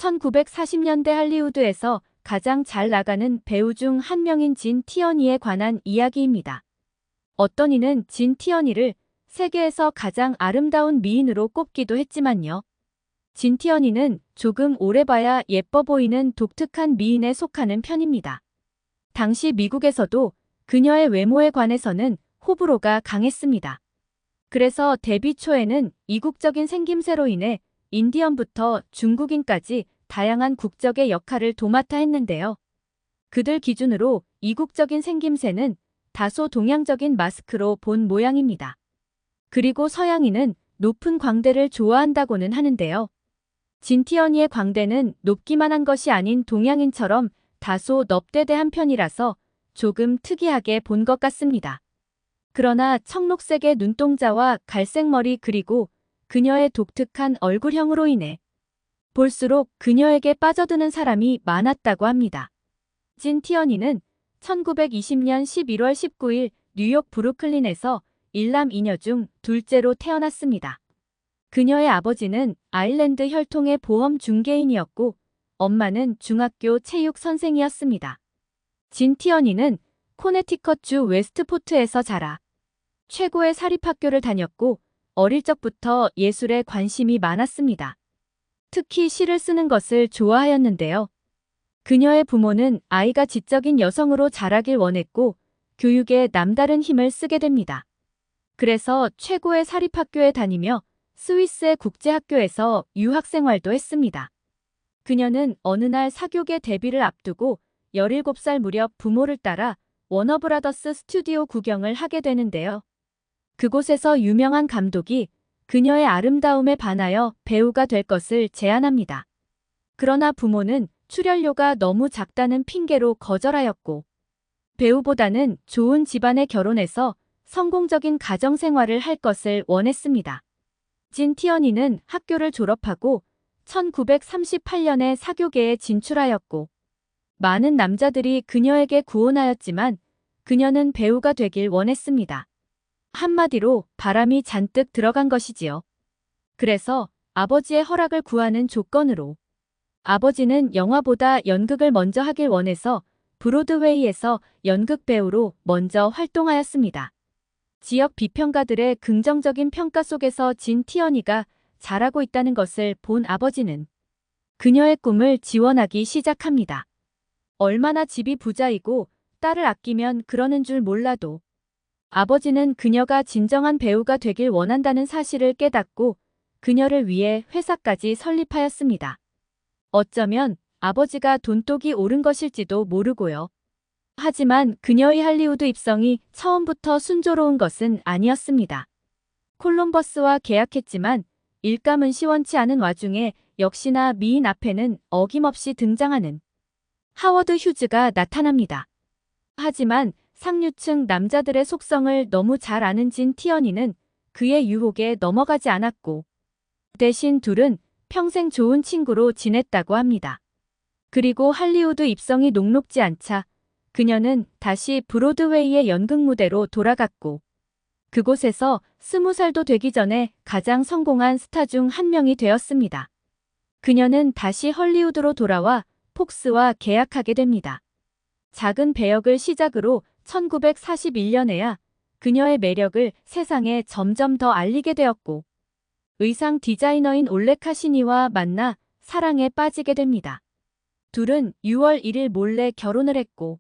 1940년대 할리우드에서 가장 잘 나가는 배우 중 한 명인 진 티어니에 관한 이야기입니다. 어떤 이는 진 티어니를 세계에서 가장 아름다운 미인으로 꼽기도 했지만요. 진 티어니는 조금 오래 봐야 예뻐 보이는 독특한 미인에 속하는 편입니다. 당시 미국에서도 그녀의 외모에 관해서는 호불호가 강했습니다. 그래서 데뷔 초에는 이국적인 생김새로 인해 인디언부터 중국인까지 다양한 국적의 역할을 도맡아 했는데요. 그들 기준으로 이국적인 생김새는 다소 동양적인 마스크로 본 모양입니다. 그리고 서양인은 높은 광대를 좋아한다고는 하는데요. 진 티어니의 광대는 높기만 한 것이 아닌 동양인처럼 다소 넙대대한 편이라서 조금 특이하게 본 것 같습니다. 그러나 청록색의 눈동자와 갈색 머리 그리고 그녀의 독특한 얼굴형으로 인해 볼수록 그녀에게 빠져드는 사람이 많았다고 합니다. 진 티어니는 1920년 11월 19일 뉴욕 브루클린에서 일남 이녀 중 둘째로 태어났습니다. 그녀의 아버지는 아일랜드 혈통의 보험 중개인이었고 엄마는 중학교 체육 선생이었습니다. 진 티어니는 코네티컷주 웨스트포트에서 자라 최고의 사립학교를 다녔고 어릴 적부터 예술에 관심이 많았습니다. 특히 시를 쓰는 것을 좋아하였는데요. 그녀의 부모는 아이가 지적인 여성으로 자라길 원했고 교육에 남다른 힘을 쓰게 됩니다. 그래서 최고의 사립학교에 다니며 스위스의 국제학교에서 유학생활도 했습니다. 그녀는 어느 날 사교계 데뷔를 앞두고 17살 무렵 부모를 따라 워너브라더스 스튜디오 구경을 하게 되는데요. 그곳에서 유명한 감독이 그녀의 아름다움에 반하여 배우가 될 것을 제안합니다. 그러나 부모는 출연료가 너무 작다는 핑계로 거절하였고 배우보다는 좋은 집안에 결혼해서 성공적인 가정생활을 할 것을 원했습니다. 진 티어니는 학교를 졸업하고 1938년에 사교계에 진출하였고 많은 남자들이 그녀에게 구혼하였지만 그녀는 배우가 되길 원했습니다. 한마디로 바람이 잔뜩 들어간 것이지요. 그래서 아버지의 허락을 구하는 조건으로 아버지는 영화보다 연극을 먼저 하길 원해서 브로드웨이에서 연극 배우로 먼저 활동하였습니다. 지역 비평가들의 긍정적인 평가 속에서 진 티어니가 잘하고 있다는 것을 본 아버지는 그녀의 꿈을 지원하기 시작합니다. 얼마나 집이 부자이고 딸을 아끼면 그러는 줄 몰라도 아버지는 그녀가 진정한 배우가 되길 원한다는 사실을 깨닫고 그녀를 위해 회사까지 설립하였습니다. 어쩌면 아버지가 돈독이 옳은 것일지도 모르고요. 하지만 그녀의 할리우드 입성이 처음부터 순조로운 것은 아니었습니다. 콜럼버스와 계약했지만 일감은 시원치 않은 와중에 역시나 미인 앞에는 어김없이 등장하는 하워드 휴즈가 나타납니다. 하지만 상류층 남자들의 속성을 너무 잘 아는 진 티어니는 그의 유혹에 넘어가지 않았고 대신 둘은 평생 좋은 친구로 지냈다고 합니다. 그리고 할리우드 입성이 녹록지 않자 그녀는 다시 브로드웨이의 연극 무대로 돌아갔고 그곳에서 20살도 되기 전에 가장 성공한 스타 중 한 명이 되었습니다. 그녀는 다시 헐리우드로 돌아와 폭스와 계약하게 됩니다. 작은 배역을 시작으로 1941년에야 그녀의 매력을 세상에 점점 더 알리게 되었고 의상 디자이너인 올레 카시니와 만나 사랑에 빠지게 됩니다. 둘은 6월 1일 몰래 결혼을 했고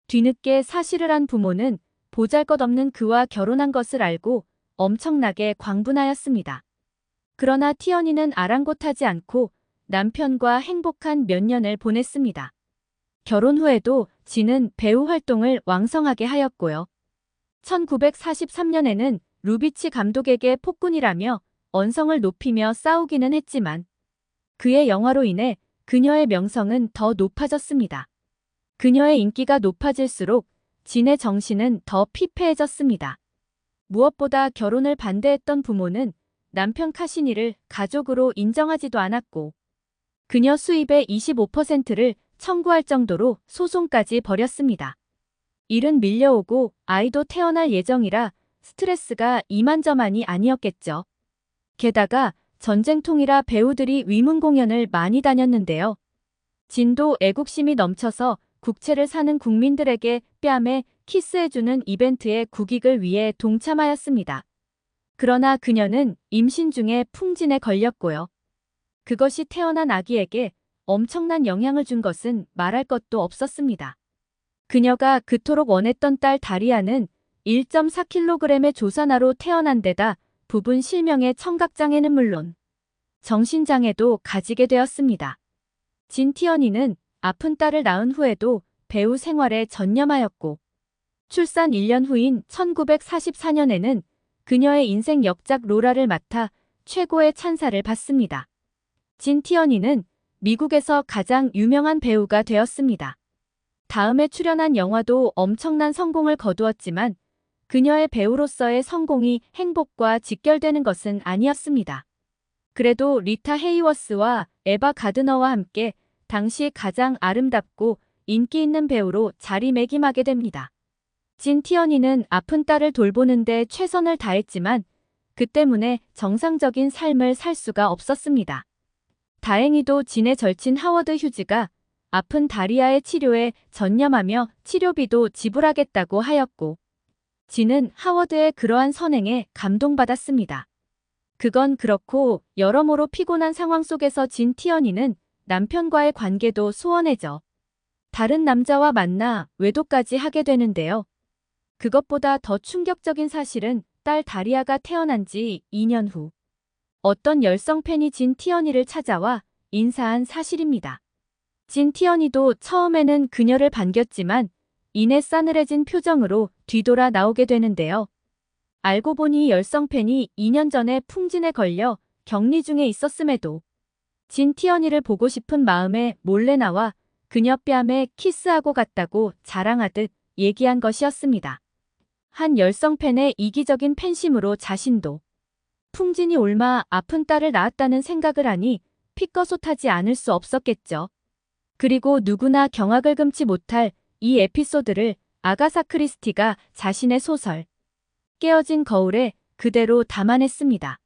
뒤늦게 사실을 한 부모는 보잘것없는 그와 결혼한 것을 알고 엄청나게 광분하였습니다. 그러나 티어니는 아랑곳하지 않고 남편과 행복한 몇 년을 보냈습니다. 결혼 후에도 진은 배우 활동을 왕성하게 하였고요. 1943년에는 루비치 감독에게 폭군이라며 언성을 높이며 싸우기는 했지만 그의 영화로 인해 그녀의 명성은 더 높아졌습니다. 그녀의 인기가 높아질수록 진의 정신은 더 피폐해졌습니다. 무엇보다 결혼을 반대했던 부모는 남편 카시니를 가족으로 인정하지도 않았고 그녀 수입의 25%를 청구할 정도로 소송까지 벌였습니다. 일은 밀려오고 아이도 태어날 예정이라 스트레스가 이만저만이 아니었겠죠. 게다가 전쟁통이라 배우들이 위문 공연을 많이 다녔는데요. 진도 애국심이 넘쳐서 국채를 사는 국민들에게 뺨에 키스해주는 이벤트에 국익을 위해 동참하였습니다. 그러나 그녀는 임신 중에 풍진에 걸렸고요. 그것이 태어난 아기에게 엄청난 영향을 준 것은 말할 것도 없었습니다. 그녀가 그토록 원했던 딸 다리아는 1.4kg의 조산아로 태어난 데다 부분 실명의 청각장애는 물론 정신장애도 가지게 되었습니다. 진티언이는 아픈 딸을 낳은 후에도 배우 생활에 전념하였고 출산 1년 후인 1944년에는 그녀의 인생 역작 로라를 맡아 최고의 찬사를 받습니다. 진티언이는 미국에서 가장 유명한 배우가 되었습니다. 다음에 출연한 영화도 엄청난 성공을 거두었지만 그녀의 배우로서의 성공이 행복과 직결되는 것은 아니었습니다. 그래도 리타 헤이워스와 에바 가드너와 함께 당시 가장 아름답고 인기 있는 배우로 자리매김하게 됩니다. 진티언이는 아픈 딸을 돌보는데 최선을 다했지만 그 때문에 정상적인 삶을 살 수가 없었습니다. 다행히도 진의 절친 하워드 휴즈가 아픈 다리아의 치료에 전념하며 치료비도 지불하겠다고 하였고 진은 하워드의 그러한 선행에 감동받았습니다. 그건 그렇고 여러모로 피곤한 상황 속에서 진티언이는 남편과의 관계도 소원해져 다른 남자와 만나 외도까지 하게 되는데요. 그것보다 더 충격적인 사실은 딸 다리아가 태어난 지 2년 후 어떤 열성 팬이 진티언이를 찾아와 인사한 사실입니다. 진티언이도 처음에는 그녀를 반겼지만 이내 싸늘해진 표정으로 뒤돌아 나오게 되는데요. 알고 보니 열성 팬이 2년 전에 풍진에 걸려 격리 중에 있었음에도 진티언이를 보고 싶은 마음에 몰래 나와 그녀 뺨에 키스하고 갔다고 자랑하듯 얘기한 것이었습니다. 한 열성 팬의 이기적인 팬심으로 자신도 풍진이 옮아 아픈 딸을 낳았다는 생각을 하니 피꺼솥하지 않을 수 없었겠죠. 그리고 누구나 경악을 금치 못할 이 에피소드를 아가사 크리스티가 자신의 소설 깨어진 거울에 그대로 담아냈습니다.